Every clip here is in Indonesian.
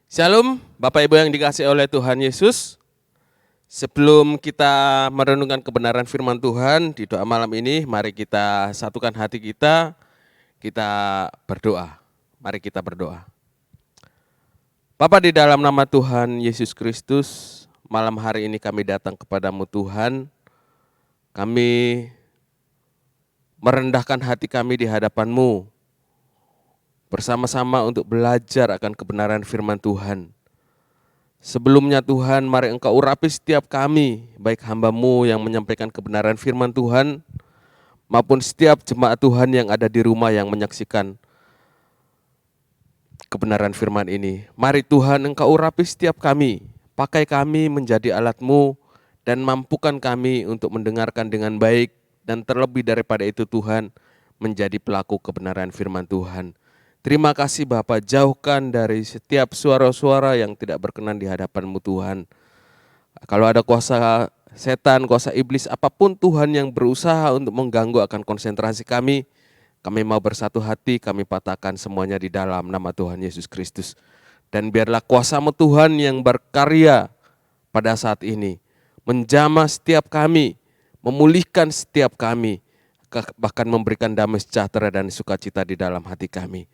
Shalom, Bapak Ibu yang dikasihi oleh Tuhan Yesus. Sebelum kita merenungkan kebenaran firman Tuhan di doa malam ini, mari kita satukan hati kita berdoa. Mari kita berdoa. Bapa, di dalam nama Tuhan Yesus Kristus, malam hari ini kami datang kepadamu Tuhan. Kami merendahkan hati kami di hadapan-Mu, bersama-sama untuk belajar akan kebenaran firman Tuhan. Sebelumnya Tuhan, mari Engkau urapi setiap kami, baik hamba-Mu yang menyampaikan kebenaran firman Tuhan, maupun setiap jemaat Tuhan yang ada di rumah yang menyaksikan kebenaran firman ini. Mari Tuhan, Engkau urapi setiap kami, pakai kami menjadi alat-Mu, dan mampukan kami untuk mendengarkan dengan baik, dan terlebih daripada itu Tuhan, menjadi pelaku kebenaran firman Tuhan. Terima kasih Bapa, jauhkan dari setiap suara-suara yang tidak berkenan di hadapan-Mu Tuhan. Kalau ada kuasa setan, kuasa iblis, apapun Tuhan yang berusaha untuk mengganggu akan konsentrasi kami mau bersatu hati, kami patahkan semuanya di dalam nama Tuhan Yesus Kristus. Dan biarlah kuasa-Mu Tuhan yang berkarya pada saat ini, menjamah setiap kami, memulihkan setiap kami, bahkan memberikan damai sejahtera dan sukacita di dalam hati kami.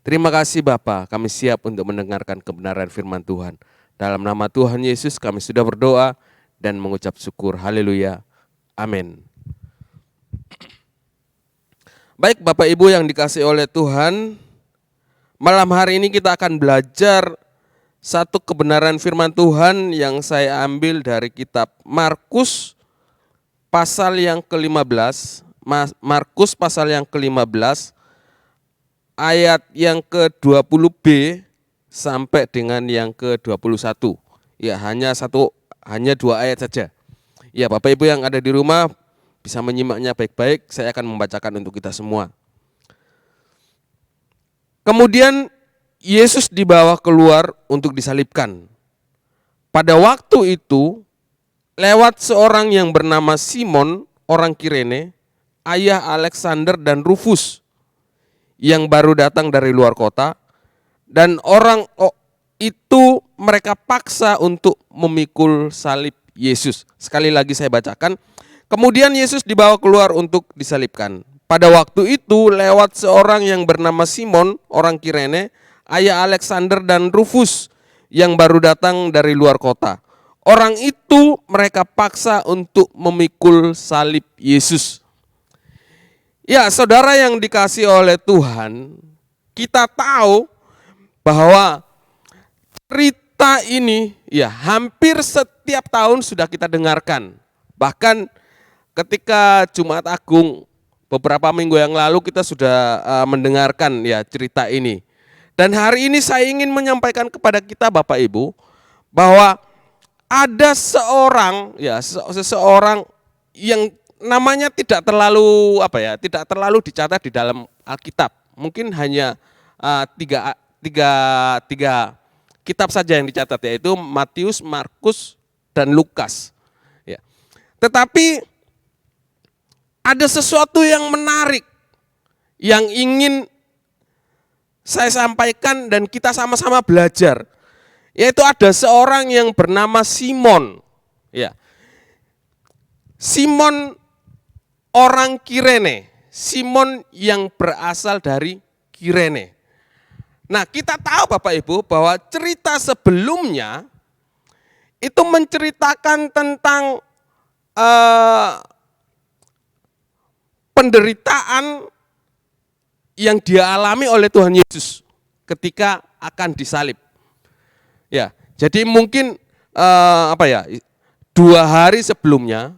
Terima kasih Bapa, kami siap untuk mendengarkan kebenaran firman Tuhan. Dalam nama Tuhan Yesus kami sudah berdoa dan mengucap syukur. Haleluya. Amin. Baik Bapak Ibu yang dikasihi oleh Tuhan, malam hari ini kita akan belajar satu kebenaran firman Tuhan yang saya ambil dari kitab Markus pasal yang ke-15. Markus pasal yang ke-15. Ayat yang ke-20b sampai dengan yang ke-21. Ya, hanya dua ayat saja. Ya, Bapak Ibu yang ada di rumah bisa menyimaknya baik-baik, saya akan membacakan untuk kita semua. Kemudian Yesus dibawa keluar untuk disalibkan. Pada waktu itu, lewat seorang yang bernama Simon, orang Kirene, ayah Alexander dan Rufus, yang baru datang dari luar kota, dan orang itu mereka paksa untuk memikul salib Yesus. Sekali lagi saya bacakan. Kemudian Yesus dibawa keluar untuk disalibkan. Pada waktu itu lewat seorang yang bernama Simon, orang Kirene, ayah Alexander dan Rufus, yang baru datang dari luar kota. Orang itu mereka paksa untuk memikul salib Yesus. Ya, saudara yang dikasihi oleh Tuhan, kita tahu bahwa cerita ini ya hampir setiap tahun sudah kita dengarkan. Bahkan ketika Jumat Agung beberapa minggu yang lalu kita sudah mendengarkan ya cerita ini. Dan hari ini saya ingin menyampaikan kepada kita Bapak Ibu bahwa ada seseorang yang namanya tidak terlalu dicatat di dalam Alkitab. Mungkin hanya tiga kitab saja yang dicatat, yaitu Matius, Markus, dan Lukas. Ya. Tetapi ada sesuatu yang menarik yang ingin saya sampaikan dan kita sama-sama belajar, yaitu ada seorang yang bernama Simon. Ya. Simon orang Kirene, Simon yang berasal dari Kirene. Nah, kita tahu Bapak Ibu bahwa cerita sebelumnya itu menceritakan tentang penderitaan yang dialami oleh Tuhan Yesus ketika akan disalib. Ya, jadi mungkin 2 hari sebelumnya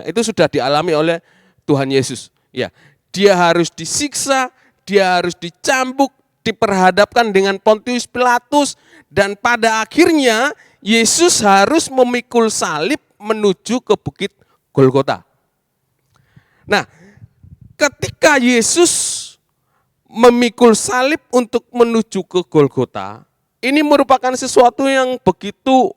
itu sudah dialami oleh Tuhan Yesus. Ya, dia harus disiksa, dia harus dicambuk, diperhadapkan dengan Pontius Pilatus, dan pada akhirnya Yesus harus memikul salib menuju ke Bukit Golgota. Nah, ketika Yesus memikul salib untuk menuju ke Golgota, ini merupakan sesuatu yang begitu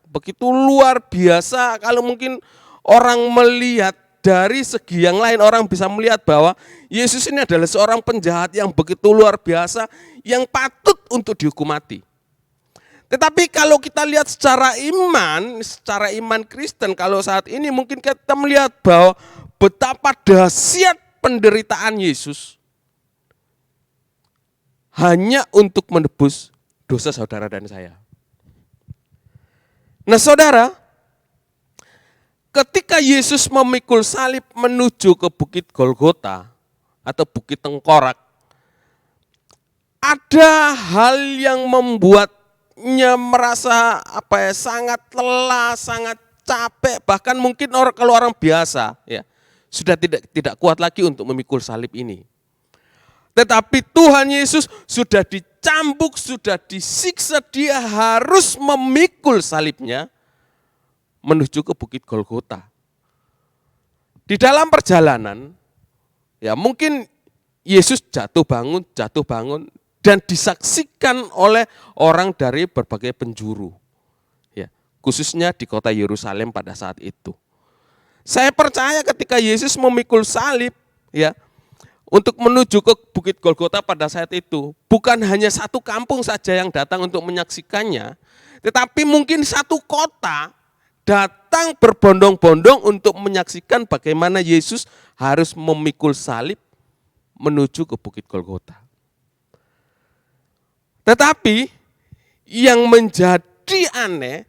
begitu luar biasa. Kalau mungkin orang melihat dari segi yang lain, orang bisa melihat bahwa Yesus ini adalah seorang penjahat yang begitu luar biasa, yang patut untuk dihukum mati. Tetapi kalau kita lihat secara iman Kristen, kalau saat ini mungkin kita melihat bahwa betapa dahsyat penderitaan Yesus hanya untuk menebus dosa saudara dan saya. Nah saudara, ketika Yesus memikul salib menuju ke Bukit Golgota atau Bukit Tengkorak, ada hal yang membuatnya merasa sangat lelah, sangat capek, bahkan mungkin kalau orang biasa ya sudah tidak kuat lagi untuk memikul salib ini. Tetapi Tuhan Yesus sudah dicambuk, sudah disiksa, dia harus memikul salibnya menuju ke Bukit Golgota. Di dalam perjalanan ya mungkin Yesus jatuh bangun dan disaksikan oleh orang dari berbagai penjuru. Ya, khususnya di kota Yerusalem pada saat itu. Saya percaya ketika Yesus memikul salib ya untuk menuju ke Bukit Golgota pada saat itu, bukan hanya satu kampung saja yang datang untuk menyaksikannya, tetapi mungkin satu kota datang berbondong-bondong untuk menyaksikan bagaimana Yesus harus memikul salib menuju ke Bukit Golgota. Tetapi yang menjadi aneh,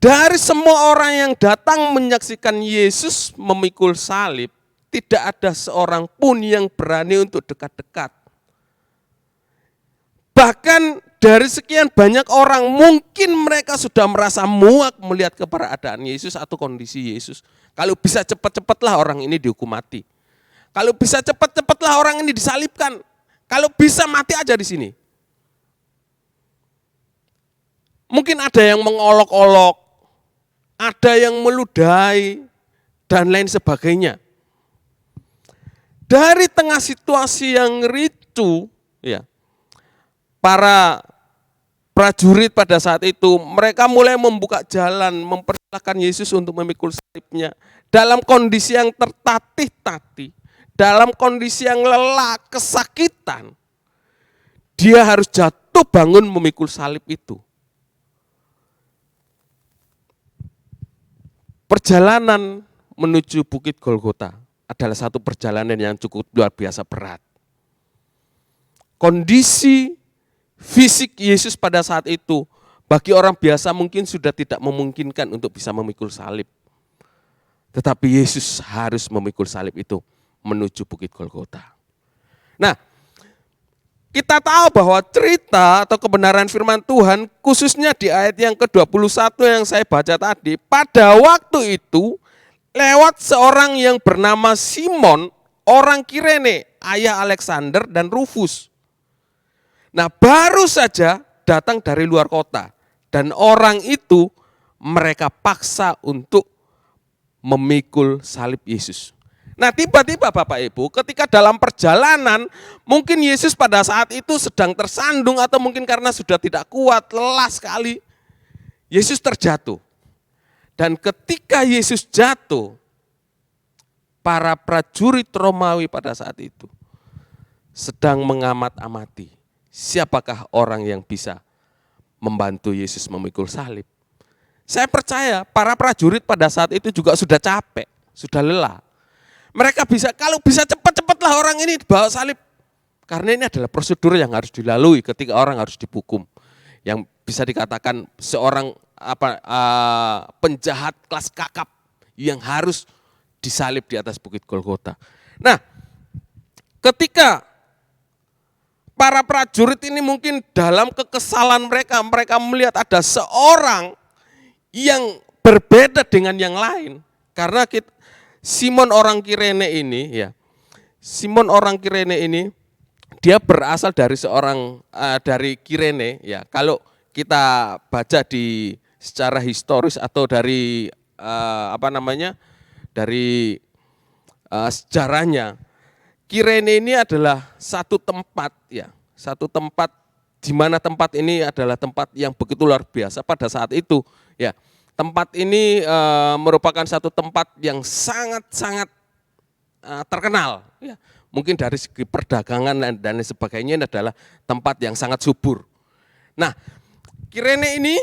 dari semua orang yang datang menyaksikan Yesus memikul salib, tidak ada seorang pun yang berani untuk dekat-dekat. Bahkan dari sekian banyak orang, mungkin mereka sudah merasa muak melihat keberadaan Yesus atau kondisi Yesus. Kalau bisa cepat-cepatlah orang ini dihukum mati. Kalau bisa cepat-cepatlah orang ini disalibkan. Kalau bisa mati aja di sini. Mungkin ada yang mengolok-olok, ada yang meludahi, dan lain sebagainya. Dari tengah situasi yang ricu, ya, para prajurit pada saat itu, mereka mulai membuka jalan, mempersilahkan Yesus untuk memikul salibnya. Dalam kondisi yang tertatih-tatih, dalam kondisi yang lelah, kesakitan, dia harus jatuh bangun memikul salib itu. Perjalanan menuju Bukit Golgota adalah satu perjalanan yang cukup luar biasa berat. Kondisi fisik Yesus pada saat itu bagi orang biasa mungkin sudah tidak memungkinkan untuk bisa memikul salib. Tetapi Yesus harus memikul salib itu menuju Bukit Golgota. Nah, kita tahu bahwa cerita atau kebenaran firman Tuhan khususnya di ayat yang ke-21 yang saya baca tadi, pada waktu itu lewat seorang yang bernama Simon, orang Kirene, ayah Alexander dan Rufus. Nah, baru saja datang dari luar kota dan orang itu mereka paksa untuk memikul salib Yesus. Nah, tiba-tiba Bapak Ibu, ketika dalam perjalanan, mungkin Yesus pada saat itu sedang tersandung atau mungkin karena sudah tidak kuat, lelah sekali, Yesus terjatuh. Dan ketika Yesus jatuh, para prajurit Romawi pada saat itu sedang mengamat-amati siapakah orang yang bisa membantu Yesus memikul salib. Saya percaya para prajurit pada saat itu juga sudah capek, sudah lelah. Mereka kalau bisa cepat-cepatlah orang ini dibawa salib. Karena ini adalah prosedur yang harus dilalui ketika orang harus dihukum. Yang bisa dikatakan seorang penjahat kelas kakap yang harus disalib di atas Bukit Golgota. Nah, ketika para prajurit ini mungkin dalam kekesalan mereka melihat ada seorang yang berbeda dengan yang lain. Karena Simon orang Kirene ini, ya, Simon orang Kirene ini, dia berasal dari dari Kirene, ya. Kalau kita baca secara historis atau dari dari sejarahnya, Kirene ini adalah satu tempat, ya, satu tempat di mana tempat ini adalah tempat yang begitu luar biasa pada saat itu, ya. Tempat ini merupakan satu tempat yang sangat-sangat terkenal. Ya. Mungkin dari segi perdagangan dan sebagainya ini adalah tempat yang sangat subur. Nah, Kirene ini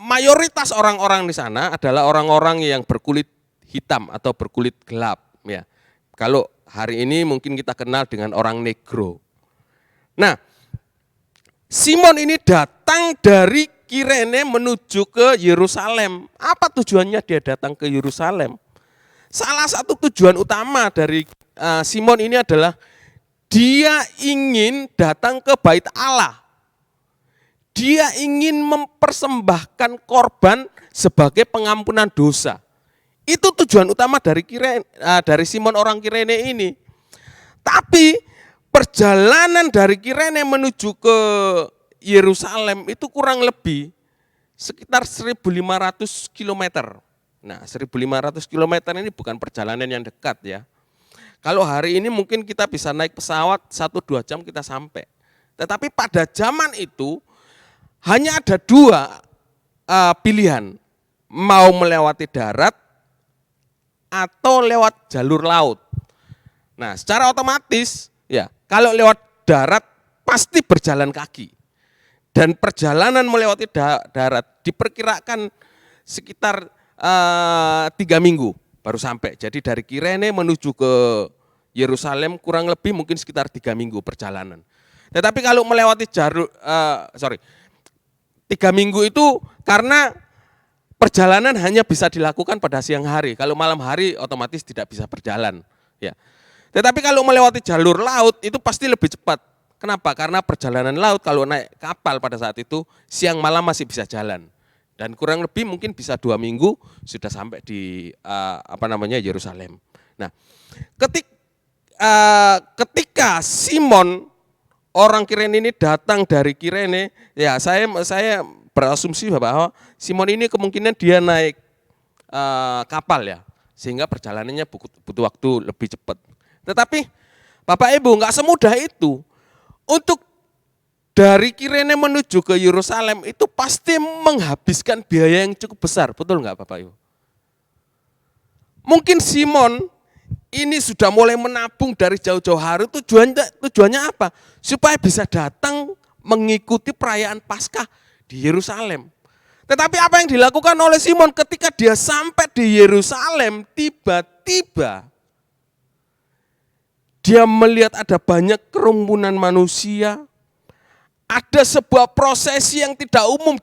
mayoritas orang-orang di sana adalah orang-orang yang berkulit hitam atau berkulit gelap, ya. Kalau hari ini mungkin kita kenal dengan orang negro. Nah, Simon ini datang dari Kirene menuju ke Yerusalem. Apa tujuannya dia datang ke Yerusalem? Salah satu tujuan utama dari Simon ini adalah dia ingin datang ke Bait Allah. Dia ingin mempersembahkan korban sebagai pengampunan dosa. Itu tujuan utama dari Simon orang Kirene ini. Tapi perjalanan dari Kirene menuju ke Yerusalem itu kurang lebih sekitar 1.500 km. Nah, 1.500 km ini bukan perjalanan yang dekat ya. Kalau hari ini mungkin kita bisa naik pesawat 1-2 jam kita sampai. Tetapi pada zaman itu hanya ada 2 pilihan, mau melewati darat atau lewat jalur laut. Nah, secara otomatis ya, kalau lewat darat pasti berjalan kaki. Dan perjalanan melewati darat diperkirakan sekitar 3 minggu baru sampai. Jadi dari Kirene menuju ke Yerusalem kurang lebih mungkin sekitar 3 minggu perjalanan. Tetapi kalau melewati 3 minggu itu karena perjalanan hanya bisa dilakukan pada siang hari. Kalau malam hari otomatis tidak bisa berjalan. Ya. Tetapi kalau melewati jalur laut itu pasti lebih cepat. Kenapa? Karena perjalanan laut kalau naik kapal pada saat itu siang malam masih bisa jalan. Dan kurang lebih mungkin bisa 2 minggu sudah sampai di Yerusalem. Nah, ketika Simon orang Kirene ini datang dari Kirene, ya saya berasumsi bahwa Simon ini kemungkinan dia naik kapal ya, sehingga perjalanannya butuh waktu lebih cepat. Tetapi Bapak Ibu nggak semudah itu. Untuk dari Kirene menuju ke Yerusalem itu pasti menghabiskan biaya yang cukup besar, betul nggak Bapak Ibu? Mungkin Simon ini sudah mulai menabung dari jauh-jauh hari, tujuannya apa? Supaya bisa datang mengikuti perayaan Paskah di Yerusalem. Tetapi apa yang dilakukan oleh Simon ketika dia sampai di Yerusalem, tiba-tiba dia melihat ada banyak kerumunan manusia, ada sebuah prosesi yang tidak umum,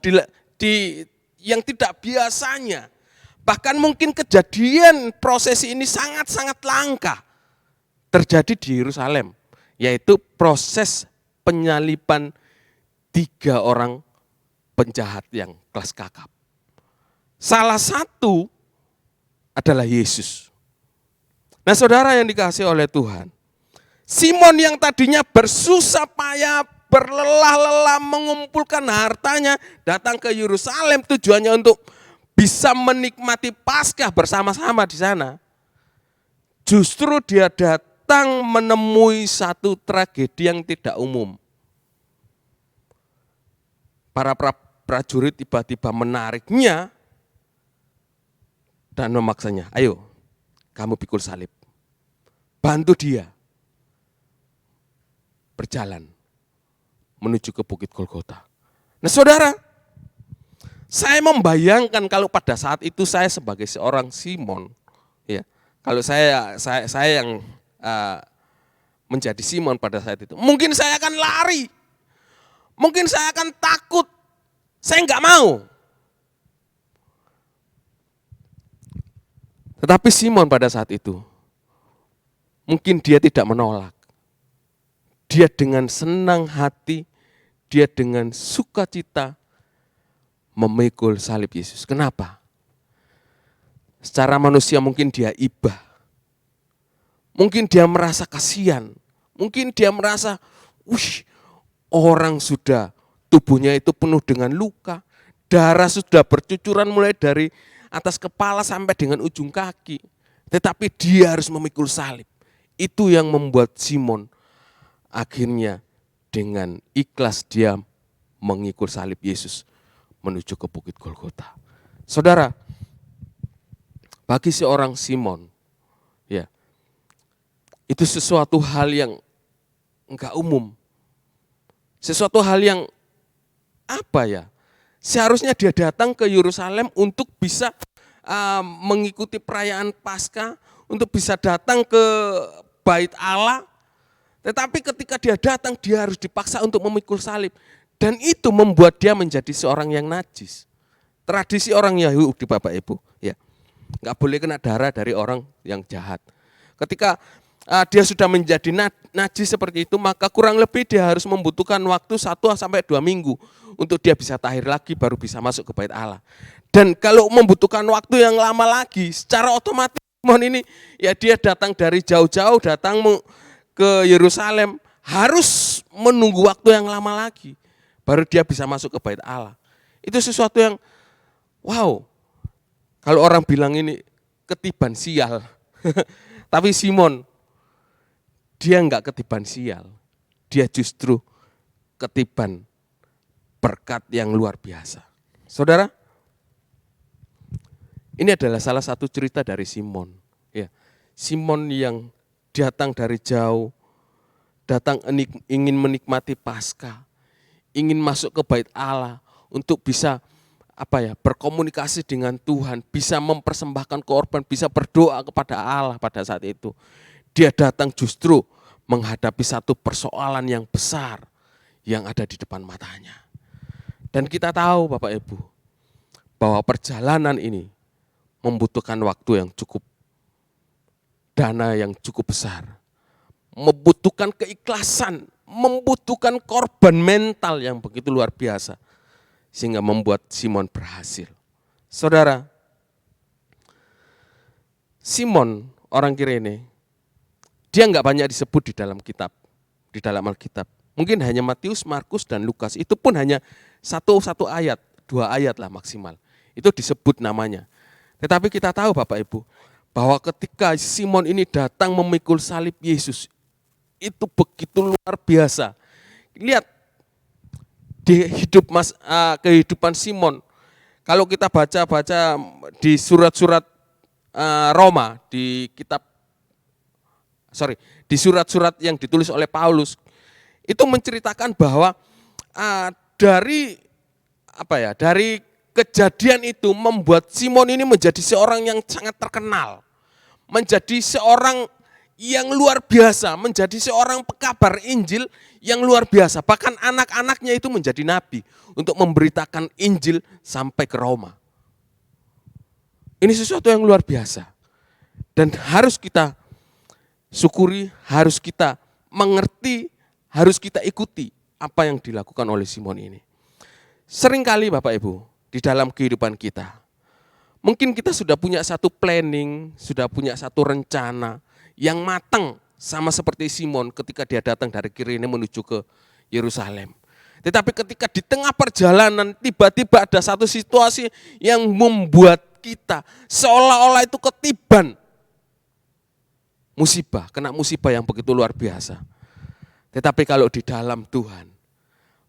yang tidak biasanya. Bahkan mungkin kejadian prosesi ini sangat-sangat langka terjadi di Yerusalem, yaitu proses penyaliban 3 orang penjahat yang kelas kakap. Salah satu adalah Yesus. Nah, saudara yang dikasihi oleh Tuhan, Simon yang tadinya bersusah payah, berlelah-lelah mengumpulkan hartanya, datang ke Yerusalem tujuannya untuk bisa menikmati Paskah bersama-sama di sana. Justru dia datang menemui satu tragedi yang tidak umum. Para prajurit tiba-tiba menariknya dan memaksanya, ayo kamu pikul salib, bantu dia berjalan menuju ke Bukit Golgota. Nah saudara, saya membayangkan kalau pada saat itu saya sebagai seorang Simon, ya, kalau saya yang menjadi Simon pada saat itu, mungkin saya akan lari, mungkin saya akan takut, saya enggak mau. Tetapi Simon pada saat itu, mungkin dia tidak menolak. Dia dengan senang hati, dia dengan sukacita memikul salib Yesus. Kenapa? Secara manusia mungkin dia iba. Mungkin dia merasa kasihan. Mungkin dia merasa, orang sudah tubuhnya itu penuh dengan luka. Darah sudah bercucuran mulai dari atas kepala sampai dengan ujung kaki. Tetapi dia harus memikul salib. Itu yang membuat Simon akhirnya dengan ikhlas dia mengikul salib Yesus menuju ke Bukit Golgota. Saudara, bagi seorang Simon, ya, itu sesuatu hal yang enggak umum. Sesuatu hal yang apa ya? Seharusnya dia datang ke Yerusalem untuk bisa mengikuti perayaan Paskah, untuk bisa datang ke Bait Allah. Tetapi ketika dia datang, dia harus dipaksa untuk memikul salib. Dan itu membuat dia menjadi seorang yang najis. Tradisi orang Yahudi, Bapak Ibu, ya, nggak boleh kena darah dari orang yang jahat. Ketika dia sudah menjadi najis seperti itu, maka kurang lebih dia harus membutuhkan waktu 1-2 minggu untuk dia bisa tahir lagi, baru bisa masuk ke Bait Allah. Dan kalau membutuhkan waktu yang lama lagi, secara otomatis Simon ini ya dia datang dari jauh-jauh, datang ke Yerusalem, harus menunggu waktu yang lama lagi, baru dia bisa masuk ke Bait Allah. Itu sesuatu yang wow, kalau orang bilang ini ketiban sial. Tapi Simon, dia enggak ketiban sial, dia justru ketiban berkat yang luar biasa. Saudara, ini adalah salah satu cerita dari Simon. Ya, Simon yang datang dari jauh, datang ingin menikmati Paskah, ingin masuk ke Bait Allah untuk bisa berkomunikasi dengan Tuhan, bisa mempersembahkan korban, bisa berdoa kepada Allah pada saat itu. Dia datang justru menghadapi satu persoalan yang besar yang ada di depan matanya. Dan kita tahu Bapak Ibu, bahwa perjalanan ini membutuhkan waktu yang cukup, dana yang cukup besar, membutuhkan keikhlasan, membutuhkan korban mental yang begitu luar biasa, sehingga membuat Simon berhasil. Saudara, Simon orang Kirene, dia enggak banyak disebut di dalam kitab, di dalam Alkitab. Mungkin hanya Matius, Markus, dan Lukas. Itu pun hanya satu ayat, 2 ayat lah maksimal. Itu disebut namanya. Tetapi kita tahu Bapak Ibu, bahwa ketika Simon ini datang memikul salib Yesus, itu begitu luar biasa. Lihat di kehidupan Simon. Kalau kita baca di surat-surat Roma, di surat-surat yang ditulis oleh Paulus, itu menceritakan bahwa dari kejadian itu membuat Simon ini menjadi seorang yang sangat terkenal, menjadi seorang yang luar biasa, menjadi seorang pekabar Injil yang luar biasa. Bahkan anak-anaknya itu menjadi nabi untuk memberitakan Injil sampai ke Roma. Ini sesuatu yang luar biasa dan harus kita syukuri, harus kita mengerti, harus kita ikuti apa yang dilakukan oleh Simon ini. Seringkali Bapak Ibu, di dalam kehidupan kita, mungkin kita sudah punya satu planning, sudah punya satu rencana yang matang, sama seperti Simon ketika dia datang dari Kirene menuju ke Yerusalem. Tetapi ketika di tengah perjalanan tiba-tiba ada satu situasi yang membuat kita seolah-olah itu ketiban musibah, kena musibah yang begitu luar biasa. Tetapi kalau di dalam Tuhan,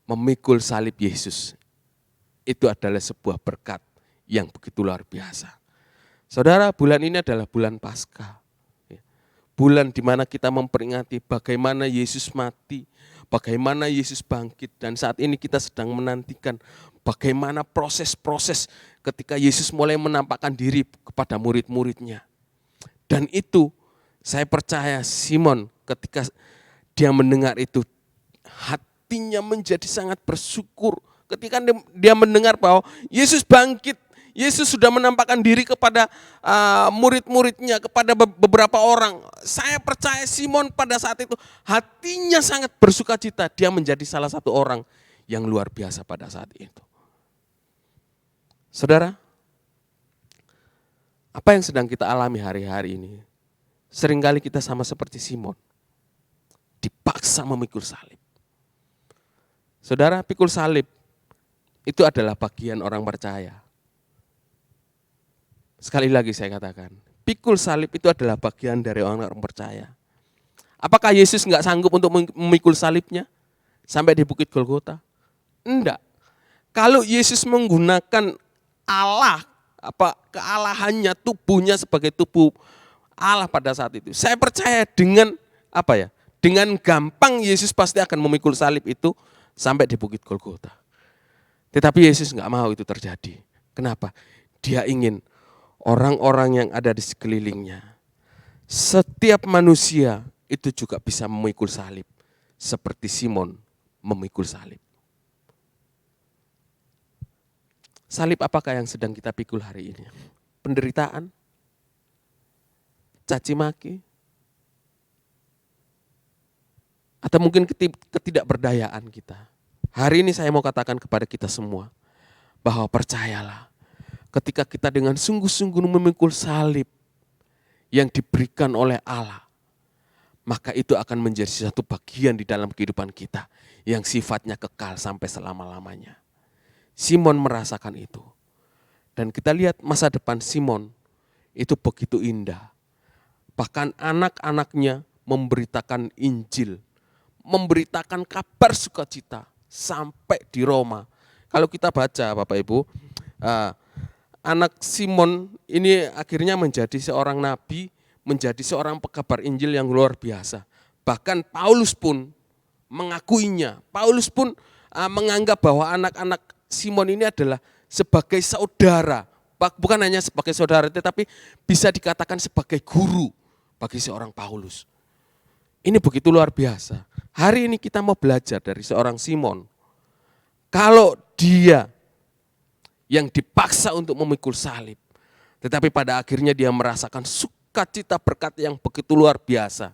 memikul salib Yesus, itu adalah sebuah berkat yang begitu luar biasa. Saudara, bulan ini adalah bulan Paskah. Bulan di mana kita memperingati bagaimana Yesus mati, bagaimana Yesus bangkit, dan saat ini kita sedang menantikan bagaimana proses-proses ketika Yesus mulai menampakkan diri kepada murid-muridnya. Dan itu saya percaya Simon ketika dia mendengar itu, hatinya menjadi sangat bersyukur ketika dia mendengar bahwa Yesus bangkit, Yesus sudah menampakkan diri kepada murid-muridnya, kepada beberapa orang. Saya percaya Simon pada saat itu hatinya sangat bersuka cita, dia menjadi salah satu orang yang luar biasa pada saat itu. Saudara, apa yang sedang kita alami hari-hari ini? Seringkali kita sama seperti Simon, dipaksa memikul salib. Saudara, pikul salib itu adalah bagian orang percaya. Sekali lagi saya katakan, pikul salib itu adalah bagian dari orang percaya. Apakah Yesus enggak sanggup untuk memikul salibnya sampai di Bukit Golgota? Enggak. Kalau Yesus menggunakan kealahannya, tubuhnya sebagai tubuh Allah pada saat itu, saya percaya dengan dengan gampang Yesus pasti akan memikul salib itu sampai di Bukit Golgota. Tetapi Yesus nggak mau itu terjadi. Kenapa? Dia ingin orang-orang yang ada di sekelilingnya, setiap manusia itu juga bisa memikul salib. Seperti Simon memikul salib. Salib apakah yang sedang kita pikul hari ini? Penderitaan? Caci maki? Atau mungkin ketidakberdayaan kita? Hari ini saya mau katakan kepada kita semua, bahwa percayalah, ketika kita dengan sungguh-sungguh memikul salib yang diberikan oleh Allah, maka itu akan menjadi satu bagian di dalam kehidupan kita yang sifatnya kekal sampai selama-lamanya. Simon merasakan itu. Dan kita lihat masa depan Simon itu begitu indah. Bahkan anak-anaknya memberitakan Injil, memberitakan kabar sukacita sampai di Roma. Kalau kita baca Bapak Ibu, anak Simon ini akhirnya menjadi seorang nabi, menjadi seorang pekabar Injil yang luar biasa. Bahkan Paulus pun mengakuinya. Paulus pun menganggap bahwa anak-anak Simon ini adalah sebagai saudara. Bukan hanya sebagai saudara, tetapi bisa dikatakan sebagai guru bagi seorang Paulus. Ini begitu luar biasa. Hari ini kita mau belajar dari seorang Simon. Kalau dia yang dipaksa untuk memikul salib, tetapi pada akhirnya dia merasakan sukacita berkat yang begitu luar biasa.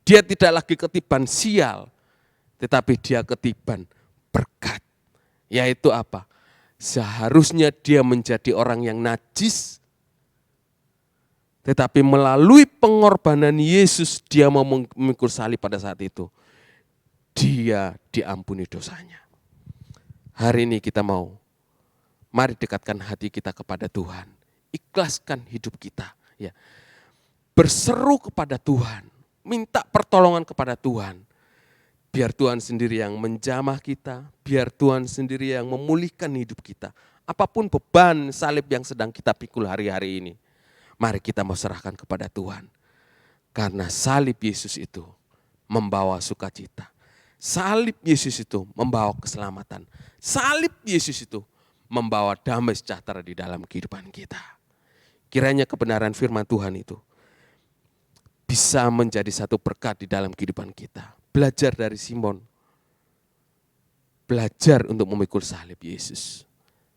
Dia tidak lagi ketiban sial, tetapi dia ketiban berkat. Yaitu apa? Seharusnya dia menjadi orang yang najis, tetapi melalui pengorbanan Yesus dia mau memikul salib pada saat itu. Dia diampuni dosanya. Hari ini kita mari dekatkan hati kita kepada Tuhan. Ikhlaskan hidup kita. Ya. Berseru kepada Tuhan. Minta pertolongan kepada Tuhan. Biar Tuhan sendiri yang menjamah kita. Biar Tuhan sendiri yang memulihkan hidup kita. Apapun beban salib yang sedang kita pikul hari-hari ini. Mari kita mau serahkan kepada Tuhan. Karena salib Yesus itu membawa sukacita. Salib Yesus itu membawa keselamatan. Salib Yesus itu membawa damai sejahtera di dalam kehidupan kita. Kiranya kebenaran firman Tuhan itu bisa menjadi satu berkat di dalam kehidupan kita. Belajar dari Simon. Belajar untuk memikul salib Yesus.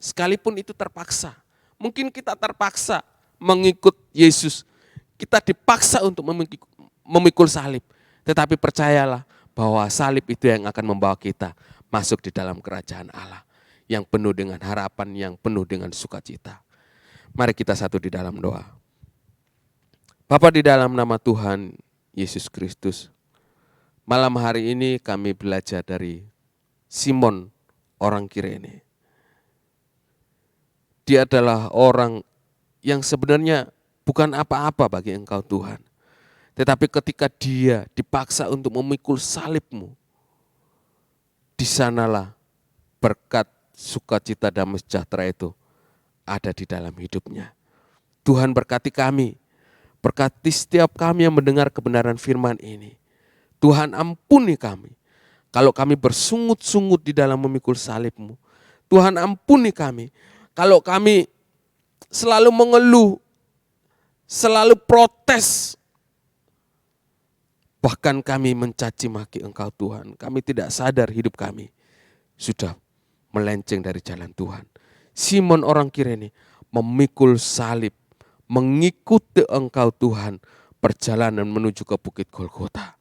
Sekalipun itu terpaksa. Mungkin kita terpaksa mengikut Yesus. Kita dipaksa untuk memikul salib. Tetapi percayalah bahwa salib itu yang akan membawa kita masuk di dalam kerajaan Allah. Yang penuh dengan harapan, yang penuh dengan sukacita. Mari kita satu di dalam doa. Bapa, di dalam nama Tuhan Yesus Kristus, malam hari ini kami belajar dari Simon orang Kirene. Dia adalah orang yang sebenarnya bukan apa-apa bagi Engkau Tuhan. Tetapi ketika dia dipaksa untuk memikul salib-Mu, di sanalah berkat sukacita damai sejahtera itu ada di dalam hidupnya. Tuhan berkati kami, berkati setiap kami yang mendengar kebenaran firman ini. Tuhan ampuni kami, kalau kami bersungut-sungut di dalam memikul salib-Mu. Tuhan ampuni kami, kalau kami selalu mengeluh, selalu protes, bahkan kami mencaci maki Engkau Tuhan. Kami tidak sadar hidup kami sudah melenceng dari jalan Tuhan. Simon orang Kirene memikul salib, mengikuti Engkau Tuhan, perjalanan menuju ke Bukit Golgota.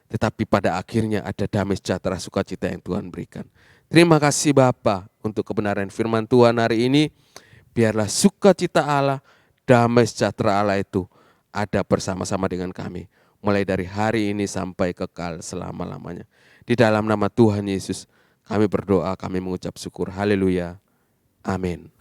Tetapi pada akhirnya ada damai sejahtera sukacita yang Tuhan berikan. Terima kasih Bapa untuk kebenaran firman Tuhan hari ini. Biarlah sukacita Allah, damai sejahtera Allah itu ada bersama-sama dengan kami. Mulai dari hari ini sampai kekal selama-lamanya. Di dalam nama Tuhan Yesus kami berdoa, kami mengucap syukur. Haleluya. Amin.